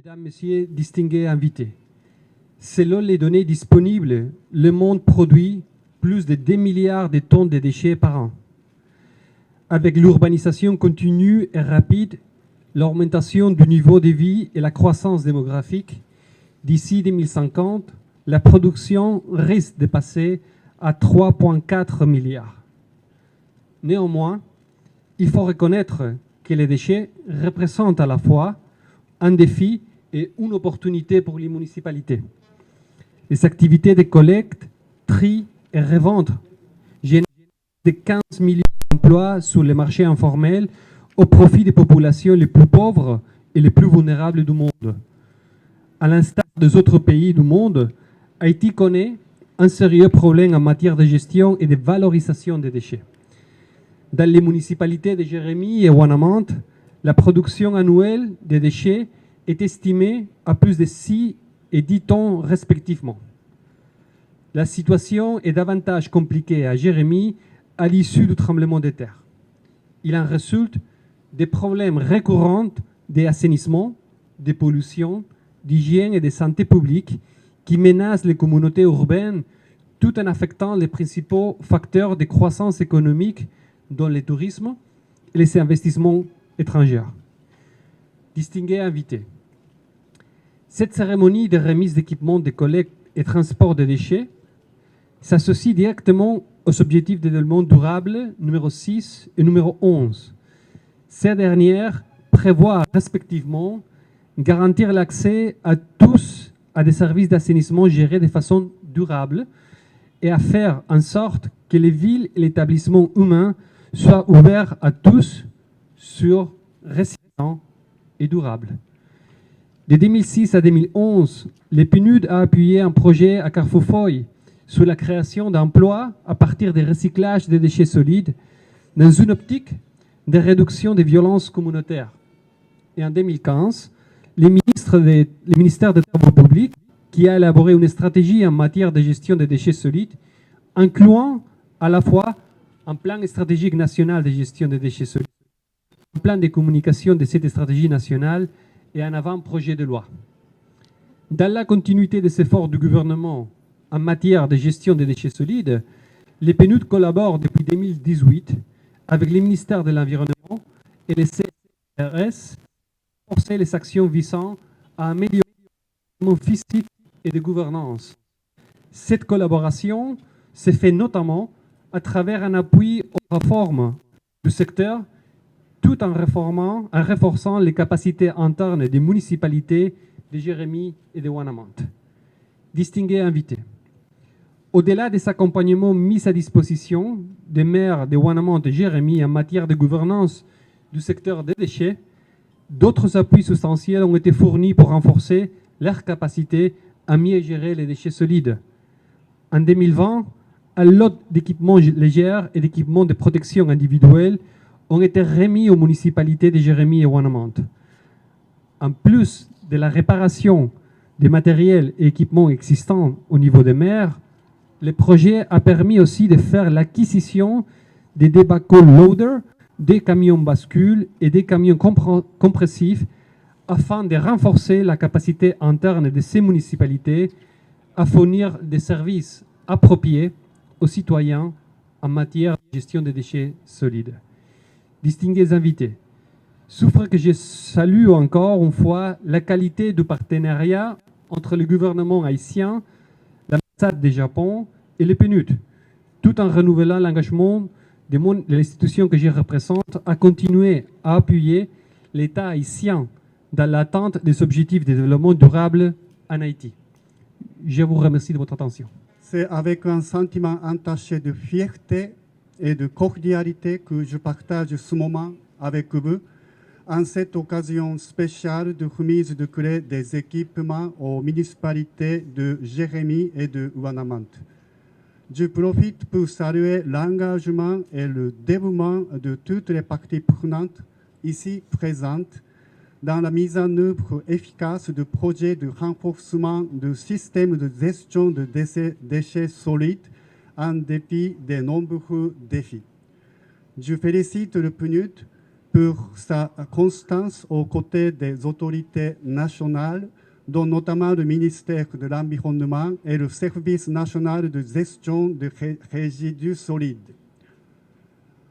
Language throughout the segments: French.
Mesdames, Messieurs, distingués invités, selon les données disponibles, le monde produit plus de 2 milliards de tonnes de déchets par an. Avec l'urbanisation continue et rapide, l'augmentation du niveau de vie et la croissance démographique, d'ici 2050, la production risque de passer à 3,4 milliards. Néanmoins, il faut reconnaître que les déchets représentent à la fois un défi et une opportunité pour les municipalités. Les activités de collecte, tri et revente génèrent de 15 millions d'emplois sur les marchés informels au profit des populations les plus pauvres et les plus vulnérables du monde. À l'instar des autres pays du monde, Haïti connaît un sérieux problème en matière de gestion et de valorisation des déchets. Dans les municipalités de Jérémie et Ouanamante, la production annuelle des déchets est estimée à plus de 6 et 10 tonnes respectivement. La situation est davantage compliquée à Jérémie à l'issue du tremblement de terre. Il en résulte des problèmes récurrents d'assainissement, de pollution, d'hygiène et de santé publique qui menacent les communautés urbaines tout en affectant les principaux facteurs de croissance économique dont le tourisme et les investissements étrangers. Distingués invités, cette cérémonie de remise d'équipements de collecte et transport de déchets s'associe directement aux objectifs de développement durable numéro 6 et numéro 11. Ces dernières prévoient respectivement garantir l'accès à tous à des services d'assainissement gérés de façon durable et à faire en sorte que les villes et les établissements humains soient ouverts à tous sur résilients et durables. De 2006 à 2011, le PNUD a appuyé un projet à Carrefour-Foy sur la création d'emplois à partir des recyclages des déchets solides dans une optique de réduction des violences communautaires. Et en 2015, le ministère des Travaux publics, qui a élaboré une stratégie en matière de gestion des déchets solides, incluant à la fois un plan stratégique national de gestion des déchets solides, un plan de communication de cette stratégie nationale et un avant-projet de loi. Dans la continuité des efforts du gouvernement en matière de gestion des déchets solides, les PNUD collaborent depuis 2018 avec le ministère de l'Environnement et les CRS pour forcer les actions visant à améliorer le physique et de gouvernance. Cette collaboration se fait notamment à travers un appui aux réformes du secteur tout en renforçant les capacités internes des municipalités de Jérémie et de Ouanamante. Distingués invités, au-delà des accompagnements mis à disposition des maires de Ouanamante et Jérémie en matière de gouvernance du secteur des déchets, d'autres appuis substantiels ont été fournis pour renforcer leur capacité à mieux gérer les déchets solides. En 2020, un lot d'équipements légers et d'équipements de protection individuelle ont été remis aux municipalités de Jérémie et Ouanamante. En plus de la réparation des matériels et équipements existants au niveau des maires, le projet a permis aussi de faire l'acquisition des backhoe loaders, des camions bascules et des camions compressifs afin de renforcer la capacité interne de ces municipalités à fournir des services appropriés aux citoyens en matière de gestion des déchets solides. Distingués invités, souffre que je salue encore une fois la qualité du partenariat entre le gouvernement haïtien, l'ambassade du Japon et le PNUD, tout en renouvelant l'engagement de l'institution que je représente à continuer à appuyer l'État haïtien dans l'atteinte des objectifs de développement durable en Haïti. Je vous remercie de votre attention. C'est avec un sentiment entaché de fierté et de cordialité que je partage ce moment avec vous en cette occasion spéciale de remise de clés des équipements aux municipalités de Jérémie et de Ouanamante. Je profite pour saluer l'engagement et le dévouement de toutes les parties prenantes ici présentes dans la mise en œuvre efficace de projets de renforcement du système de gestion de déchets solides en dépit des nombreux défis. Je félicite le PNUD pour sa constance aux côtés des autorités nationales, dont notamment le ministère de l'Environnement et le Service national de gestion des résidus solides.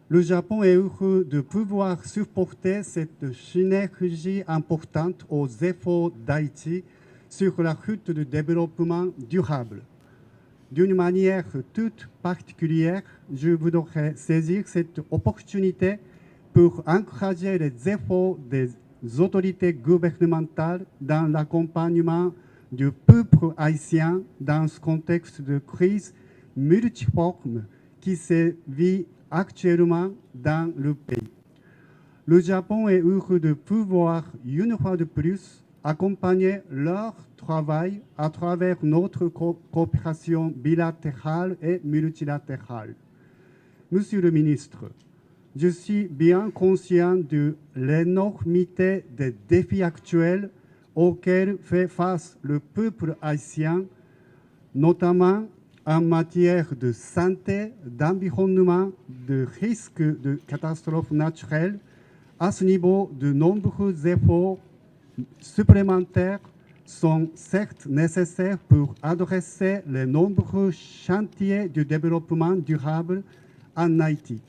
Le Japon est heureux de pouvoir supporter cette synergie importante aux efforts d'Haïti sur la route du développement durable. D'une manière toute particulière, je voudrais saisir cette opportunité pour encourager les efforts des autorités gouvernementales dans l'accompagnement du peuple haïtien dans ce contexte de crise multiforme qui se vit actuellement dans le pays. Le Japon est heureux de pouvoir, une fois de plus, accompagner leur travail à travers notre coopération bilatérale et multilatérale. Monsieur le ministre, je suis bien conscient de l'énormité des défis actuels auxquels fait face le peuple haïtien, notamment en matière de santé, d'environnement, de risque de catastrophes naturelles. À ce niveau, de nombreux efforts supplémentaires sont certes nécessaires pour adresser les nombreux chantiers du développement durable en Haïti.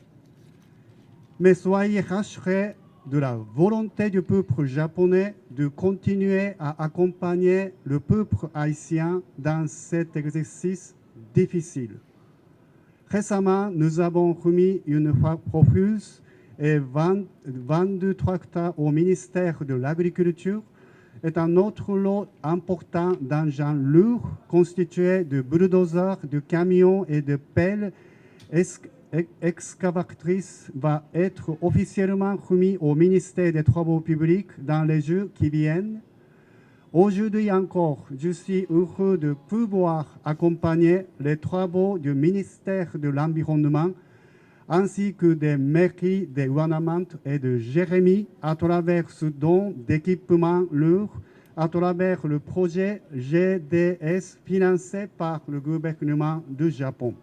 Mais soyez rassurés de la volonté du peuple japonais de continuer à accompagner le peuple haïtien dans cet exercice difficile. Récemment, nous avons remis une fois profuse et 22 tractats au ministère de l'Agriculture et un autre lot important d'engins lourds constitués de bulldozers, de camions et de pelles excavatrices va être officiellement remis au ministère des Travaux publics dans les jours qui viennent. Aujourd'hui encore, je suis heureux de pouvoir accompagner les travaux du ministère de l'Environnement ainsi que des mairies de Ouanamante et de Jérémie à travers ce don d'équipements lourds, à travers le projet GDS financé par le gouvernement du Japon.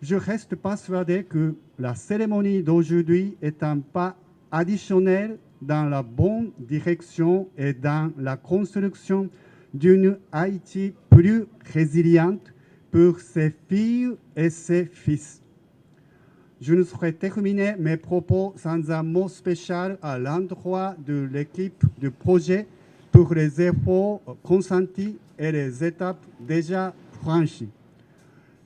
Je reste persuadé que la cérémonie d'aujourd'hui est un pas additionnel dans la bonne direction et dans la construction d'une Haïti plus résiliente pour ses filles et ses fils. Je ne saurais terminer mes propos sans un mot spécial à l'endroit de l'équipe du projet pour les efforts consentis et les étapes déjà franchies.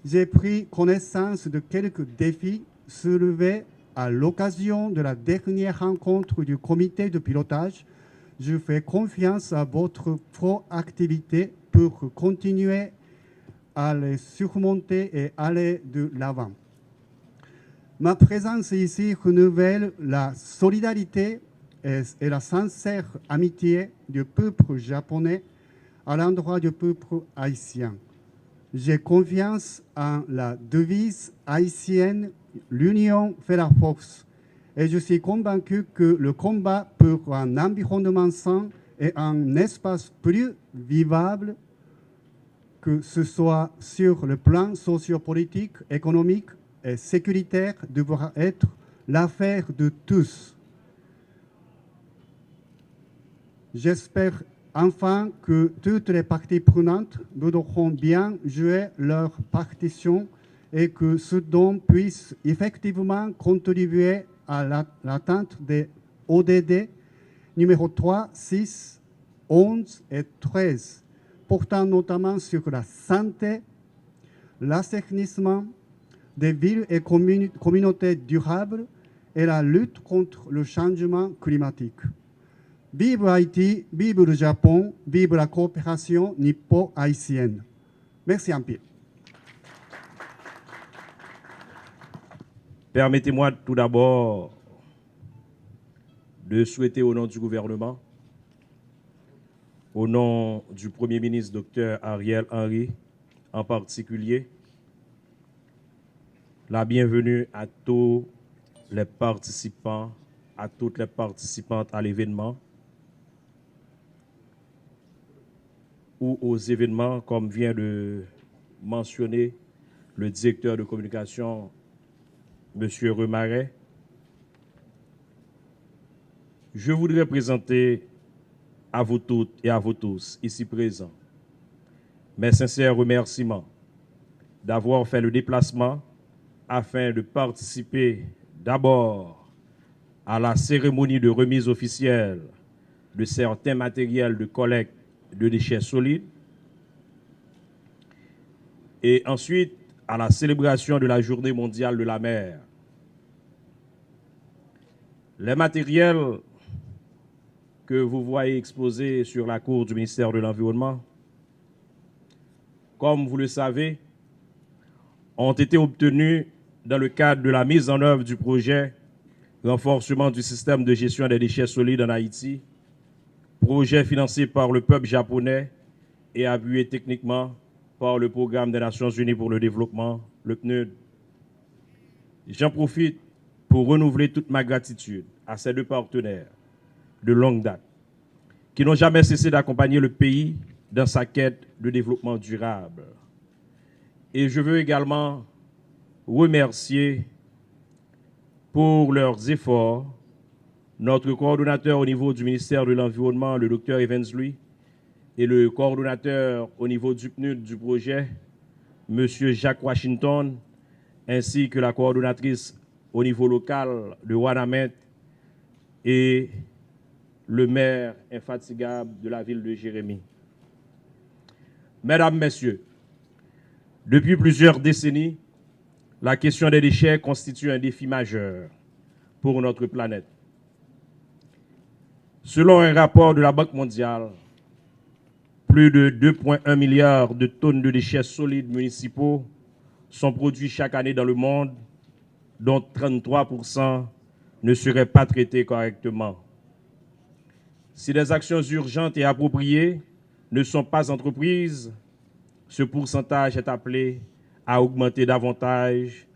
J'ai pris connaissance de quelques défis soulevés à l'occasion de la dernière rencontre du comité de pilotage. Je fais confiance à votre proactivité pour continuer à les surmonter et aller de l'avant. Ma présence ici renouvelle la solidarité et la sincère amitié du peuple japonais à l'endroit du peuple haïtien. J'ai confiance en la devise haïtienne « L'union fait la force » et je suis convaincu que le combat pour un environnement sain et un espace plus vivable, que ce soit sur le plan sociopolitique, économique et sécuritaire, devra être l'affaire de tous. J'espère enfin que toutes les parties prenantes voudront bien jouer leur partition et que ce don puisse effectivement contribuer à l'atteinte des ODD numéro 3, 6, 11 et 13, portant notamment sur la santé, l'assainissement des villes et communautés durables et la lutte contre le changement climatique. Vive Haïti, vive le Japon, vive la coopération nippo-haïtienne. Merci un peu. Permettez-moi tout d'abord de souhaiter au nom du gouvernement, au nom du Premier ministre Dr Ariel Henry en particulier, la bienvenue à tous les participants, à toutes les participantes à l'événement ou aux événements, comme vient de mentionner le directeur de communication, M. Remaret. je voudrais présenter à vous toutes et à vous tous ici présents mes sincères remerciements d'avoir fait le déplacement afin de participer d'abord à la cérémonie de remise officielle de certains matériels de collecte de déchets solides et ensuite à la célébration de la Journée mondiale de la mer. Les matériels que vous voyez exposés sur la cour du ministère de l'Environnement, comme vous le savez, ont été obtenus dans le cadre de la mise en œuvre du projet Renforcement du système de gestion des déchets solides en Haïti, projet financé par le peuple japonais et appuyé techniquement par le Programme des Nations Unies pour le développement, le PNUD. J'en profite pour renouveler toute ma gratitude à ces deux partenaires de longue date qui n'ont jamais cessé d'accompagner le pays dans sa quête de développement durable. Et je veux également remercier pour leurs efforts notre coordonnateur au niveau du ministère de l'Environnement, le Dr Evans Louis, et le coordonnateur au niveau du PNUD du projet, M. Jacques Washington, ainsi que la coordonnatrice au niveau local de Wanamet et le maire infatigable de la ville de Jérémie. Mesdames, Messieurs, depuis plusieurs décennies, la question des déchets constitue un défi majeur pour notre planète. Selon un rapport de la Banque mondiale, plus de 2,1 milliards de tonnes de déchets solides municipaux sont produits chaque année dans le monde, dont 33% ne seraient pas traités correctement. Si des actions urgentes et appropriées ne sont pas entreprises, ce pourcentage est appelé à augmenter davantage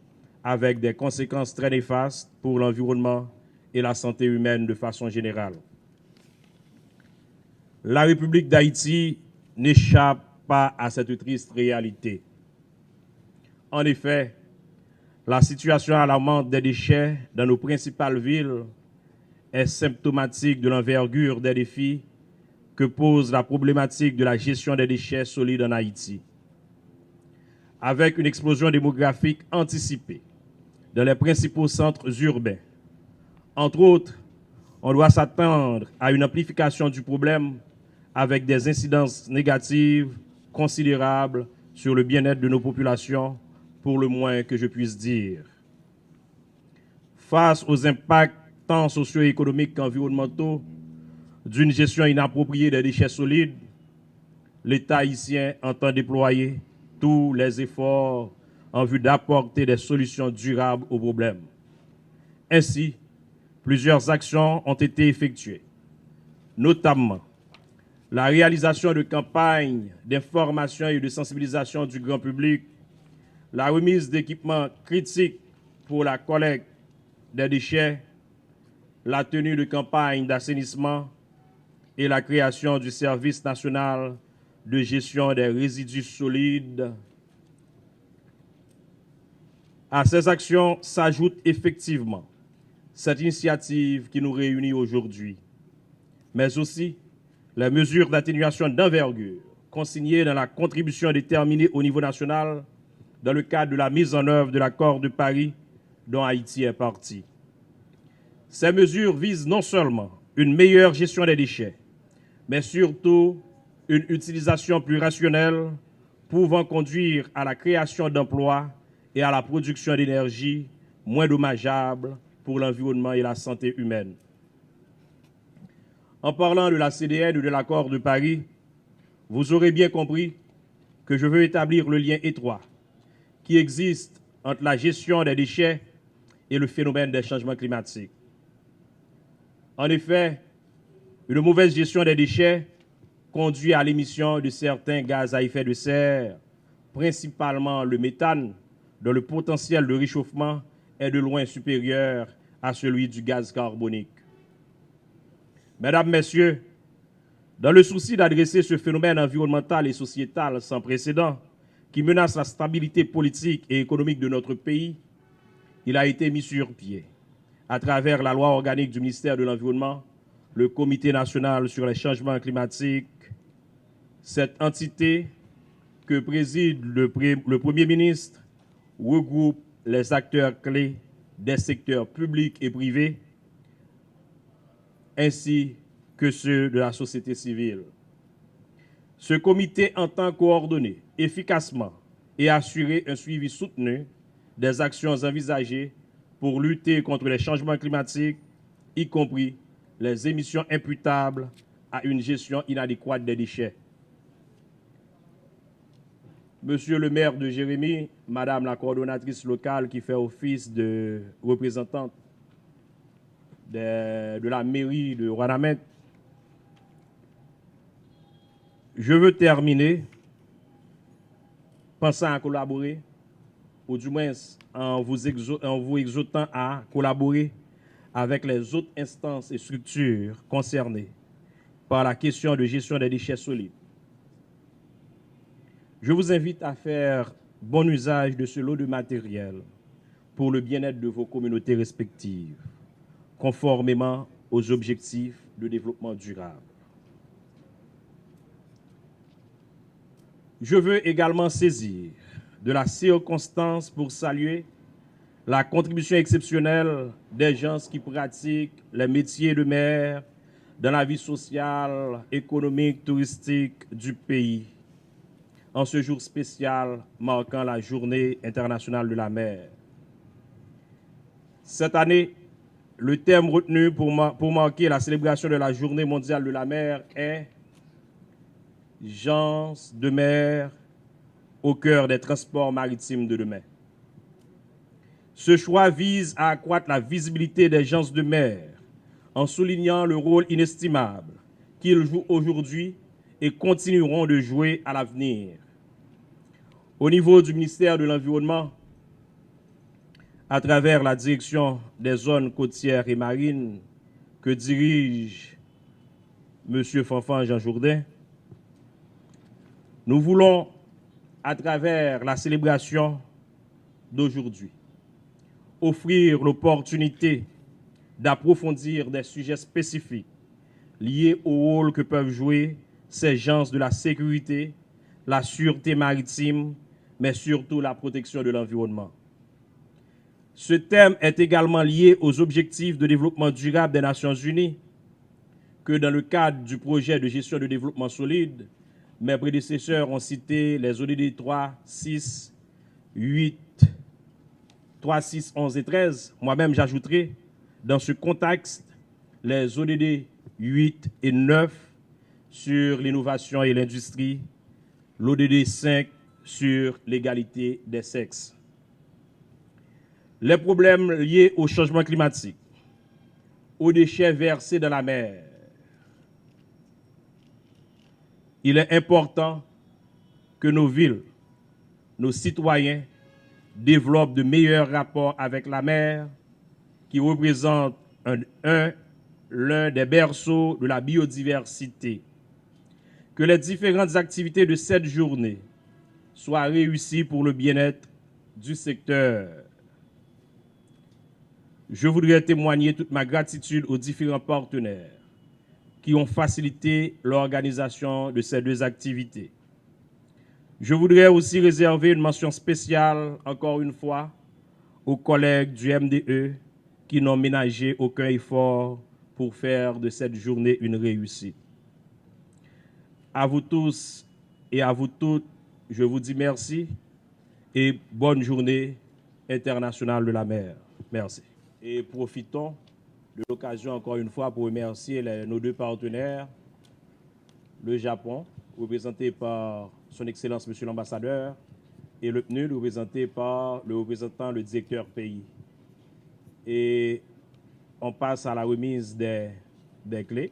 avec des conséquences très néfastes pour l'environnement et la santé humaine de façon générale. La République d'Haïti n'échappe pas à cette triste réalité. En effet, la situation alarmante des déchets dans nos principales villes est symptomatique de l'envergure des défis que pose la problématique de la gestion des déchets solides en Haïti. Avec une explosion démographique anticipée dans les principaux centres urbains, entre autres, on doit s'attendre à une amplification du problème avec des incidences négatives considérables sur le bien-être de nos populations, pour le moins que je puisse dire. Face aux impacts tant socio-économiques qu'environnementaux d'une gestion inappropriée des déchets solides, l'État haïtien entend déployer tous les efforts en vue d'apporter des solutions durables aux problèmes. Ainsi, plusieurs actions ont été effectuées, notamment la réalisation de campagnes d'information et de sensibilisation du grand public, la remise d'équipements critiques pour la collecte des déchets, la tenue de campagnes d'assainissement et la création du service national de gestion des résidus solides. À ces actions s'ajoute effectivement cette initiative qui nous réunit aujourd'hui, mais aussi les mesures d'atténuation d'envergure consignées dans la contribution déterminée au niveau national dans le cadre de la mise en œuvre de l'accord de Paris dont Haïti est partie. Ces mesures visent non seulement une meilleure gestion des déchets, mais surtout une utilisation plus rationnelle pouvant conduire à la création d'emplois et à la production d'énergie moins dommageable pour l'environnement et la santé humaine. En parlant de la CDN ou de l'accord de Paris, vous aurez bien compris que je veux établir le lien étroit qui existe entre la gestion des déchets et le phénomène des changements climatiques. En effet, une mauvaise gestion des déchets conduit à l'émission de certains gaz à effet de serre, principalement le méthane, dont le potentiel de réchauffement est de loin supérieur à celui du gaz carbonique. Mesdames, Messieurs, dans le souci d'adresser ce phénomène environnemental et sociétal sans précédent qui menace la stabilité politique et économique de notre pays, il a été mis sur pied, à travers la loi organique du ministère de l'Environnement, le Comité national sur les changements climatiques, cette entité que préside le Premier ministre regroupe les acteurs clés des secteurs publics et privés, ainsi que ceux de la société civile. Ce comité entend coordonner efficacement et assurer un suivi soutenu des actions envisagées pour lutter contre les changements climatiques, y compris les émissions imputables à une gestion inadéquate des déchets. Monsieur le maire de Jérémie, Madame la coordonnatrice locale qui fait office de représentante de la mairie de Ouanamène, je veux terminer pensant à collaborer, ou du moins en vous exhortant à collaborer avec les autres instances et structures concernées par la question de gestion des déchets solides. Je vous invite à faire bon usage de ce lot de matériel pour le bien-être de vos communautés respectives, conformément aux objectifs de développement durable. Je veux également saisir de la circonstance pour saluer la contribution exceptionnelle des gens qui pratiquent les métiers de maire dans la vie sociale, économique, touristique du pays, en ce jour spécial marquant la Journée internationale de la mer. Cette année, le thème retenu pour marquer la célébration de la Journée mondiale de la mer est « Gens de mer au cœur des transports maritimes de demain ». Ce choix vise à accroître la visibilité des gens de mer en soulignant le rôle inestimable qu'ils jouent aujourd'hui et continueront de jouer à l'avenir. Au niveau du ministère de l'Environnement, à travers la direction des zones côtières et marines que dirige M. Fanfan Jean Jourdain, nous voulons, à travers la célébration d'aujourd'hui, offrir l'opportunité d'approfondir des sujets spécifiques liés au rôle que peuvent jouer ces gens de la sécurité, la sûreté maritime, mais surtout la protection de l'environnement. Ce thème est également lié aux objectifs de développement durable des Nations Unies que dans le cadre du projet de gestion de développement solide, mes prédécesseurs ont cité les ODD 3, 6, 8, 3, 6, 11 et 13. Moi-même, j'ajouterai dans ce contexte les ODD 8 et 9 sur l'innovation et l'industrie, l'ODD 5 sur l'égalité des sexes. Les problèmes liés au changement climatique, aux déchets versés dans la mer. Il est important que nos villes, nos citoyens développent de meilleurs rapports avec la mer, qui représente l'un des berceaux de la biodiversité. Que les différentes activités de cette journée soient réussies pour le bien-être du secteur. Je voudrais témoigner toute ma gratitude aux différents partenaires qui ont facilité l'organisation de ces deux activités. Je voudrais aussi réserver une mention spéciale, encore une fois, aux collègues du MDE qui n'ont ménagé aucun effort pour faire de cette journée une réussite. À vous tous et à vous toutes, je vous dis merci et bonne journée internationale de la mer. Merci. Et profitons de l'occasion encore une fois pour remercier nos deux partenaires, le Japon, représenté par son Excellence Monsieur l'Ambassadeur, et le PNUD, représenté par le représentant, le directeur pays. Et on passe à la remise des clés.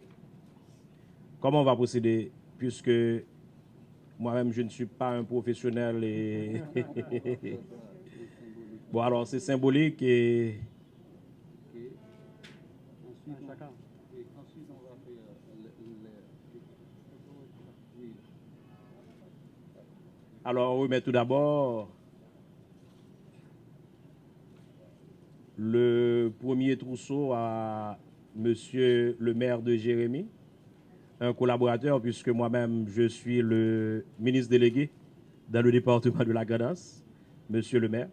Comment on va procéder, puisque moi-même je ne suis pas un professionnel et bon, alors c'est symbolique et alors on remet tout d'abord le premier trousseau à Monsieur le maire de Jérémie, un collaborateur, puisque moi-même, je suis le ministre délégué dans le département de la Grand'Anse. Monsieur le maire.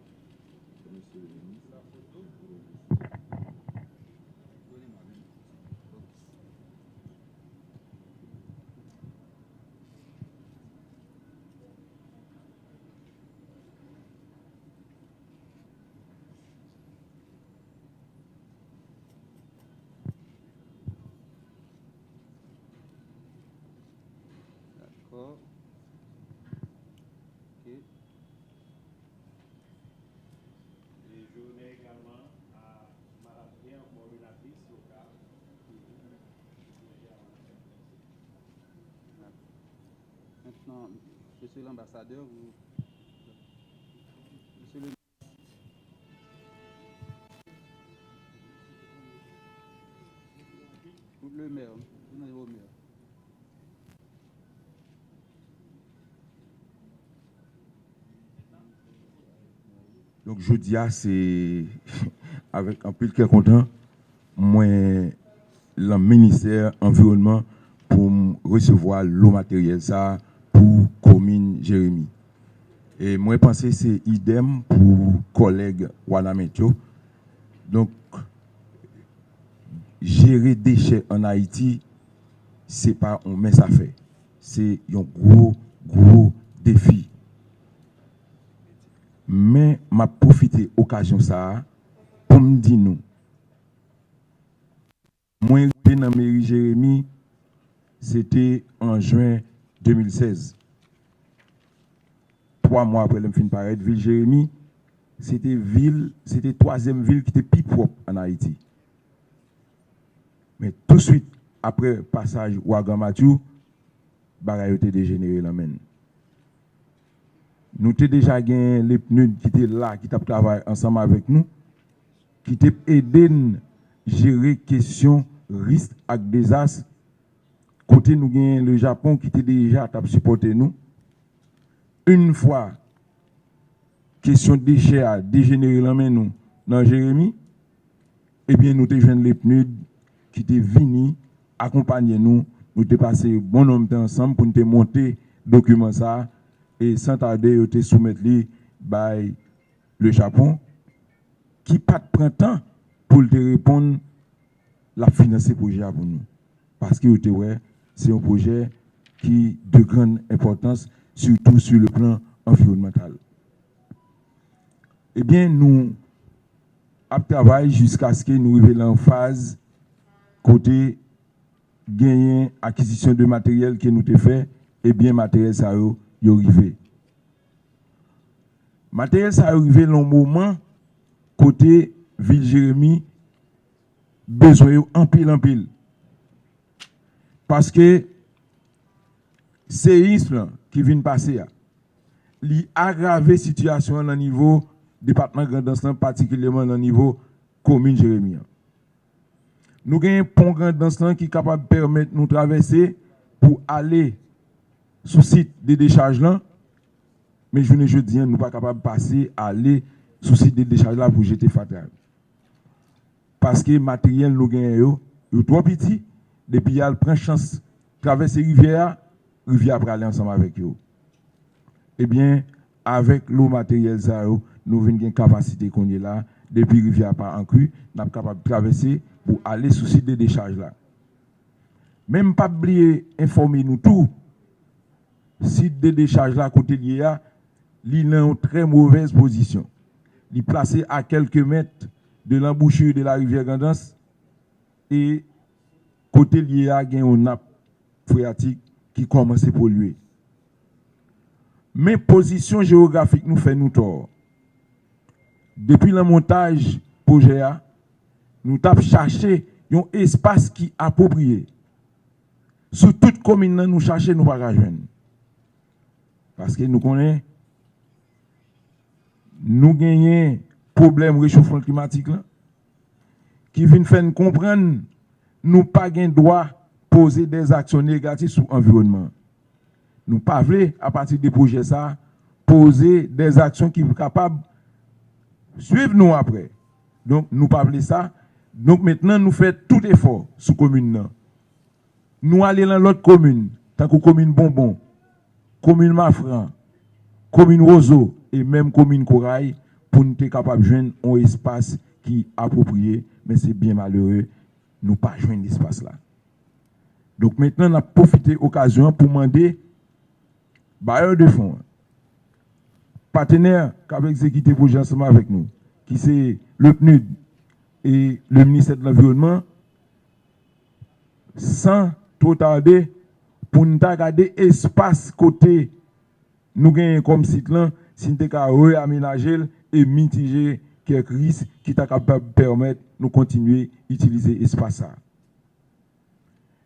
D'accord. Ok. Et je remets également à Madame Pierre, coordonnatrice locale. Maintenant, monsieur l'ambassadeur, monsieur le maire, vous avez au maire. Donc, je dis, c'est avec un peu de content, moi, le ministère environnement pour recevoir l'eau matérielle ça pour commune Jérémie. Et moi, je pense que c'est idem pour collègue Wanametio. Donc, gérer déchets en Haïti, c'est pas on met ça fait. C'est un gros défi. Mais m'a profité occasion ça pour me dire nous. Moi dans la mairie Jérémie, c'était en juin 2016. 3 mois après le fin de paraître, ville Jérémie, c'était troisième ville qui était plus propre en Haïti. Mais tout de suite après passage Ouagan Mathieu, bagaille était dégénéré la main. Nous avons déjà gagné les pneus qui étaient là, qui travaillé ensemble avec nous, qui t'ont aidé à gérer question risque et désastre. Côté nous avons le Japon qui était déjà supporté nous. Une fois, question de déchets a dégénéré la main nous dans Jérémie, eh bien nous avons les pneus qui étaient venus accompagner nous. Nous avons passé bon nombre ensemble pour nous monter document ça. Et sans tarder, ils ont soumettre par le Japon, qui pas de printemps pour te répondre la financer projet pour nous. Parce que c'est un projet qui est de grande importance, surtout sur le plan environnemental. Eh bien, nous avons travaillé jusqu'à ce que nous arrivions en phase côté gagner acquisition de matériel que nous avons fait, et bien matériel ça y arrivé. Matériel ça arrivé dans le moment côté ville Jérémie besoin en pile. Parce que séisme qui vient passer li aggraver situation au niveau département Grand'Anse, particulièrement au niveau commune Jérémie. Nous avons un pont Grand'Anse qui est capable de permettre nous traverser pour aller sous site de décharge là, mais je ne dis nous ne sommes pas capables de passer aller sous site de décharge là pour jeter fatal. Parce que le matériel nous gagnons est trop petit, depuis il prend chance de traverser rivière pour aller ensemble avec eux. Eh bien, avec l'eau matériel ça nous avons une capacité qu'on est là, depuis rivière pas en cru, nous sommes capables de traverser pour aller sous site de décharge là. Même pas oublier informer nous tout. Site de décharge là côté lié il est en très mauvaise position. Il est placé à quelques mètres de l'embouchure de la rivière Grand'Anse et côté lié à une nappe phréatique qui commence à polluer. Mais position géographique nous fait nous tort. Depuis le montage projet nous avons cherché un espace qui est approprié. Sur toute commune nous cherchons nous pas joindre. Parce que nous connaissons nous gagnons problème réchauffement climatique là, qui vient faire nous comprendre nous pas gain droit poser des actions négatives sur l'environnement. Nous pas voulons à partir des projets ça poser des actions qui sont capables de suivre nous après. Donc nous pas voulons ça, Donc maintenant, nous faisons tout effort sous commune. Là. Nous allons dans l'autre commune, tant que commune Bonbon, commune Mafran, commune Roseau et même commune Corail, pour nous être capables de joindre un espace qui est approprié, mais c'est bien malheureux, nous pas joindre l'espace là. Donc maintenant, on a profité de l'occasion pour demander bailleurs de fonds, partenaires qui ont exécuté le projet ensemble avec nous, qui c'est le PNUD et le ministère de l'Environnement, sans trop tarder, pour nous garder espace côté nous gagnons comme site là, si nous avons réaménager et mitiger quelques risques qui sont capables de permettre de nous continuer à utiliser l'espace ça.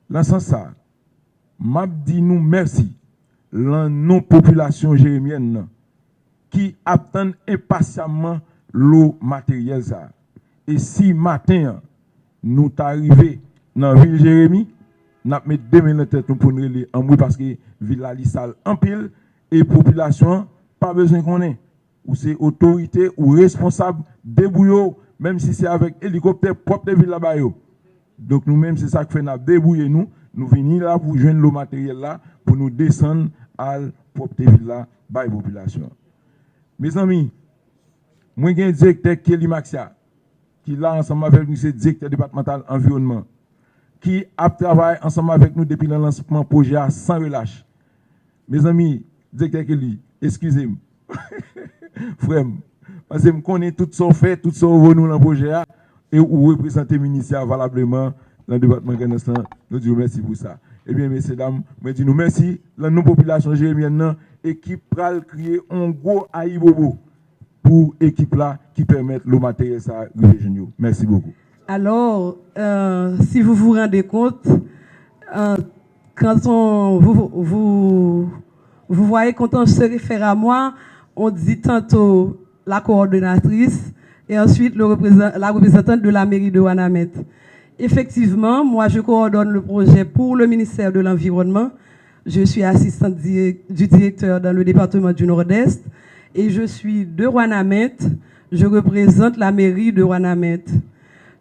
Dans ce sens, m'a dit nous merci la non-population jérémienne qui attend impatiemment l'eau matérielle ça. Et si matin nous arrivons dans la ville Jérémie, nous mettons 2000 têtes pour nous aller en bruit parce que ville la sale en pile et population pas besoin qu'on ait. Ou c'est autorité ou responsable débrouiller même si c'est avec hélicoptère propre de ville là-bas. Donc nous-mêmes, c'est ça que fait nous débrouiller nous venons là pour joindre le matériel là, pour nous descendre à la propre ville là, par la population. Mes amis, moi j'ai un directeur Kelly Maxia, qui est là ensemble avec nous, c'est directeur départemental environnement, qui a travaillé ensemble avec nous depuis le lancement du projet sans relâche. Mes amis, directeur Kelly, excusez-moi, frère, parce que je connais tout ce qu'on fait, tout ce qu'on veut nous dans le projet et vous représentez le ministère valablement dans le département de Ganestan. Nous disons merci pour ça. Eh bien, messieurs, dames, nous disons merci à nos populations jérémiennes et qui pral créer un gros aïbobo pour l'équipe là qui permet le matériel ça régional. Merci beaucoup. Alors, si vous vous rendez compte, quand vous voyez quand on se réfère à moi, on dit tantôt la coordonnatrice et ensuite la représentante de la mairie de Ouanamène. Effectivement, moi je coordonne le projet pour le ministère de l'Environnement. Je suis assistante du directeur dans le département du Nord-Est et je suis de Ouanamène. Je représente la mairie de Ouanamène.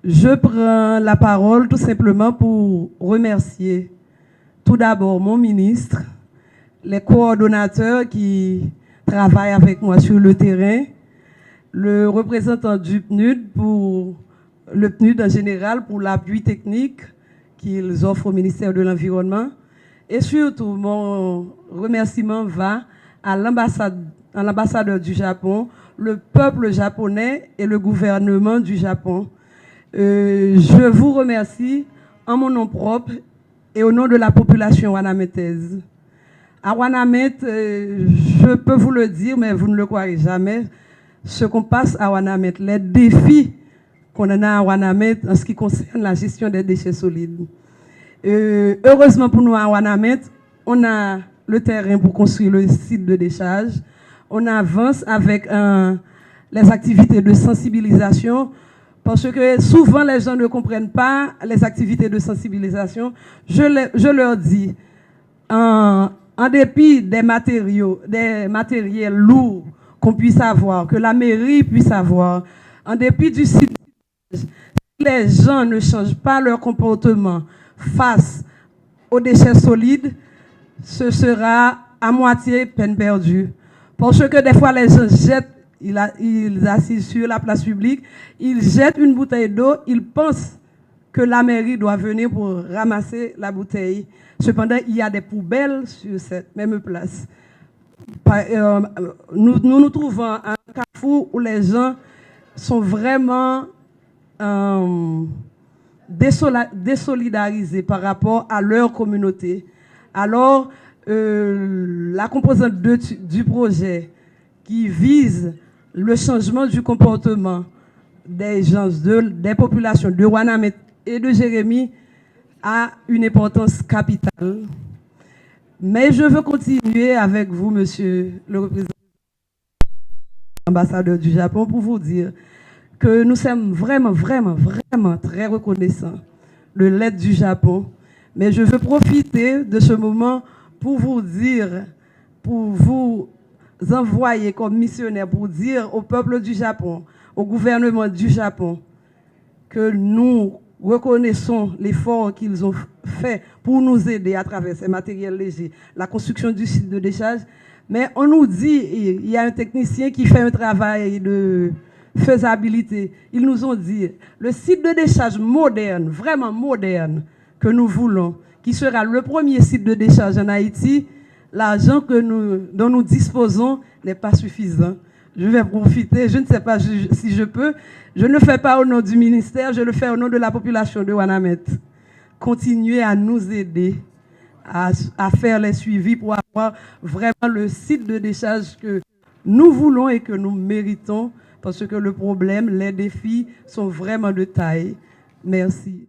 Je prends la parole tout simplement pour remercier tout d'abord mon ministre, les coordonnateurs qui travaillent avec moi sur le terrain, le représentant du PNUD pour le PNUD en général pour l'appui technique qu'ils offrent au ministère de l'Environnement. Et surtout, mon remerciement va à l'ambassadeur du Japon, le peuple japonais et le gouvernement du Japon. Je vous remercie en mon nom propre et au nom de la population ouanamétaise. À Ouanamène, je peux vous le dire, mais vous ne le croirez jamais, ce qu'on passe à Ouanamène, les défis qu'on a à Ouanamène en ce qui concerne la gestion des déchets solides. Heureusement pour nous à Ouanamène, on a le terrain pour construire le site de décharge. On avance avec les activités de sensibilisation parce que souvent les gens ne comprennent pas les activités de sensibilisation. Je leur dis, en dépit des matériels lourds qu'on puisse avoir, que la mairie puisse avoir, en dépit du site, si les gens ne changent pas leur comportement face aux déchets solides, ce sera à moitié peine perdue. Parce que des fois, les gens jettent, ils assisent sur la place publique, ils jettent une bouteille d'eau, ils pensent que la mairie doit venir pour ramasser la bouteille. Cependant, il y a des poubelles sur cette même place. Nous nous trouvons à un carrefour où les gens sont vraiment désolidarisés par rapport à leur communauté. Alors, la composante 2 du projet qui vise le changement du comportement des gens, des populations de Ouanamène et de Jérémie a une importance capitale. Mais je veux continuer avec vous, monsieur le représentant ambassadeur du Japon, pour vous dire que nous sommes vraiment très reconnaissants de l'aide du Japon. Mais je veux profiter de ce moment pour vous dire, pour vous envoyer comme missionnaire, pour dire au peuple du Japon, au gouvernement du Japon, que nous reconnaissons l'effort qu'ils ont fait pour nous aider à travers ces matériels légers, la construction du site de décharge. Mais on nous dit, il y a un technicien qui fait un travail de faisabilité. Ils nous ont dit, le site de décharge moderne, vraiment moderne, que nous voulons, qui sera le premier site de décharge en Haïti, l'argent dont nous disposons n'est pas suffisant. Je vais profiter, je ne sais pas si je peux, je ne le fais pas au nom du ministère, je le fais au nom de la population de Ouanamet. Continuez à nous aider à faire les suivis pour avoir vraiment le site de décharge que nous voulons et que nous méritons, parce que le problème, les défis sont vraiment de taille. Merci.